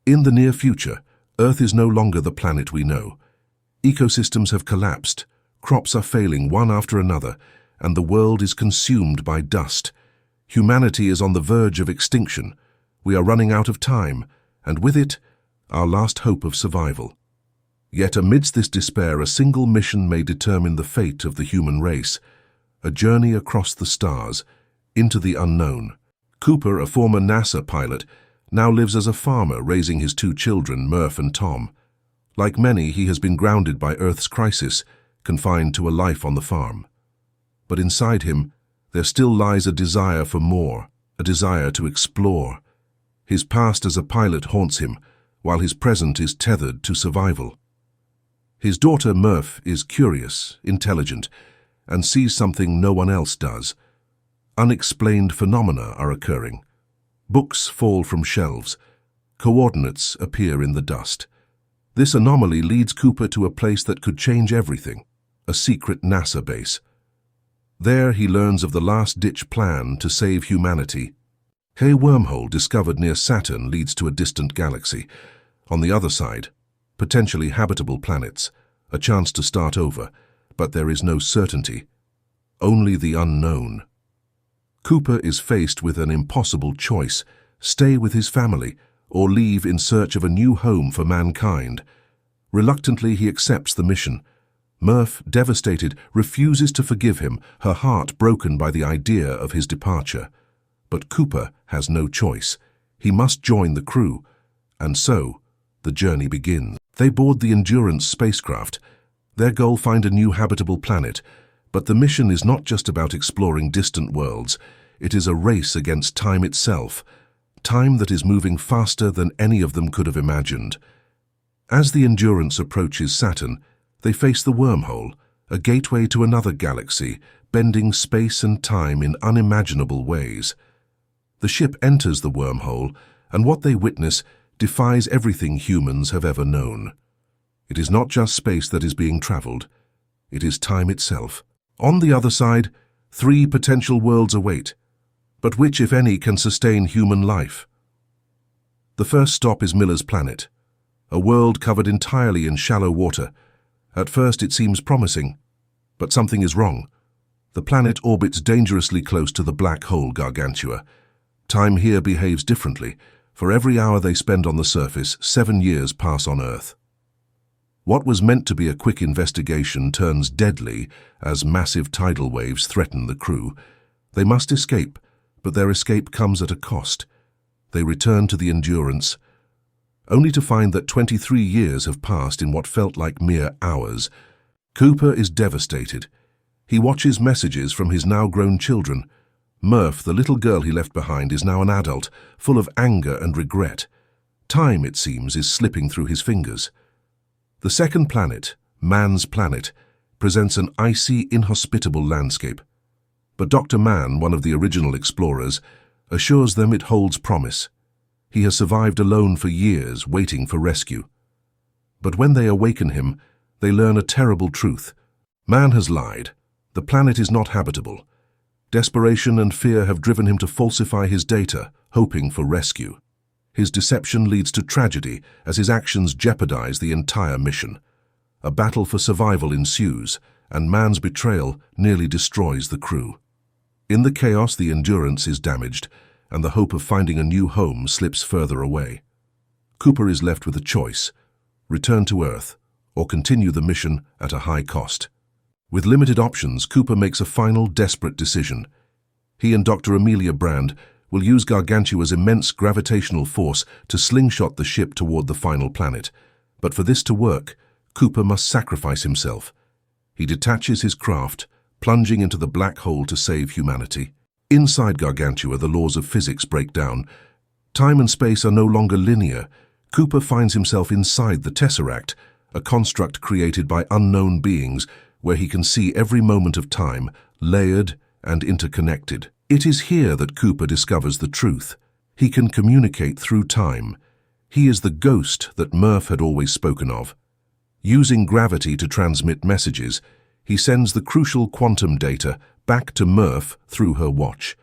In the near future, Earth is no longer the planet we know. Ecosystems have collapsed, crops are failing one after another, and the world is consumed by dust. Humanity is on the verge of extinction. We are running out of time, and with it, our last hope of survival. Yet amidst this despair, a single mission may determine the fate of the human race, a journey across the stars, into the unknown. Cooper, a former NASA pilot, now lives as a farmer raising his two children, Murph and Tom. Like many, he has been grounded by Earth's crisis, confined to a life on the farm. But inside him, there still lies a desire for more, a desire to explore. His past as a pilot haunts him, while his present is tethered to survival. His daughter, Murph, is curious, intelligent, and sees something no one else does. Unexplained phenomena are occurring. Books fall from shelves. Coordinates appear in the dust. This anomaly leads Cooper to a place that could change everything, a secret NASA base. There he learns of the last-ditch plan to save humanity. A wormhole discovered near Saturn leads to a distant galaxy. On the other side, potentially habitable planets, a chance to start over, but there is no certainty, only the unknown. Cooper is faced with an impossible choice: stay with his family or leave in search of a new home for mankind. Reluctantly, he accepts the mission. Murph, devastated, refuses to forgive him, her heart broken by the idea of his departure. But Cooper has no choice. He must join the crew, and so the journey begins. They board the Endurance spacecraft. Their goal: find a new habitable planet. But the mission is not just about exploring distant worlds. It is a race against time itself, time that is moving faster than any of them could have imagined. As the Endurance approaches Saturn, they face the wormhole, a gateway to another galaxy, bending space and time in unimaginable ways. The ship enters the wormhole, and what they witness defies everything humans have ever known. It is not just space that is being traveled, it is time itself. On the other side, 3 potential worlds await. But which, if any, can sustain human life? The first stop is Miller's planet, a world covered entirely in shallow water. At first it seems promising, but something is wrong. The planet orbits dangerously close to the black hole Gargantua. Time here behaves differently. For every hour they spend on the surface, 7 years pass on Earth. What was meant to be a quick investigation turns deadly as massive tidal waves threaten the crew. They must escape, but their escape comes at a cost. They return to the Endurance, only to find that 23 years have passed in what felt like mere hours. Cooper is devastated. He watches messages from his now-grown children. Murph, the little girl he left behind, is now an adult, full of anger and regret. Time, it seems, is slipping through his fingers. The second planet, Mann's planet, presents an icy, inhospitable landscape. But Dr. Mann, one of the original explorers, assures them it holds promise. He has survived alone for years, waiting for rescue. But when they awaken him, they learn a terrible truth. Mann has lied. The planet is not habitable. Desperation and fear have driven him to falsify his data, hoping for rescue. His deception leads to tragedy as his actions jeopardize the entire mission. A battle for survival ensues, and Mann's betrayal nearly destroys the crew. In the chaos, the Endurance is damaged, and the hope of finding a new home slips further away. Cooper is left with a choice: return to Earth, or continue the mission at a high cost. With limited options, Cooper makes a final, desperate decision. He and Dr. Amelia Brand will use Gargantua's immense gravitational force to slingshot the ship toward the final planet. But for this to work, Cooper must sacrifice himself. He detaches his craft, plunging into the black hole to save humanity. Inside Gargantua, the laws of physics break down. Time and space are no longer linear. Cooper finds himself inside the Tesseract, a construct created by unknown beings where he can see every moment of time, layered and interconnected. It is here that Cooper discovers the truth. He can communicate through time. He is the ghost that Murph had always spoken of. Using gravity to transmit messages, he sends the crucial quantum data back to Murph through her watch,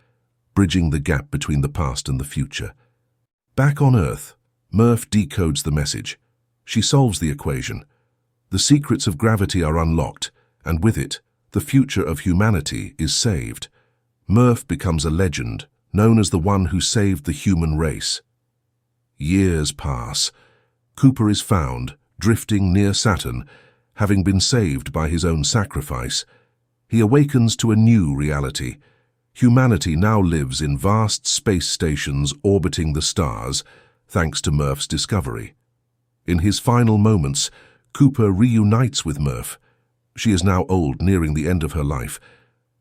bridging the gap between the past and the future. Back on Earth, Murph decodes the message. She solves the equation. The secrets of gravity are unlocked, and with it, the future of humanity is saved. Murph becomes a legend, known as the one who saved the human race. Years pass. Cooper is found, drifting near Saturn, having been saved by his own sacrifice. He awakens to a new reality. Humanity now lives in vast space stations orbiting the stars, thanks to Murph's discovery. In his final moments, Cooper reunites with Murph. She is now old, nearing the end of her life,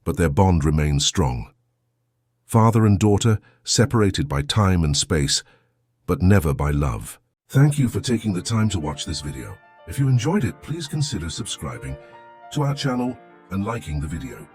but their bond remains strong. Father and daughter, separated by time and space, but never by love. Thank you for taking the time to watch this video. If you enjoyed it, please consider subscribing to our channel and liking the video.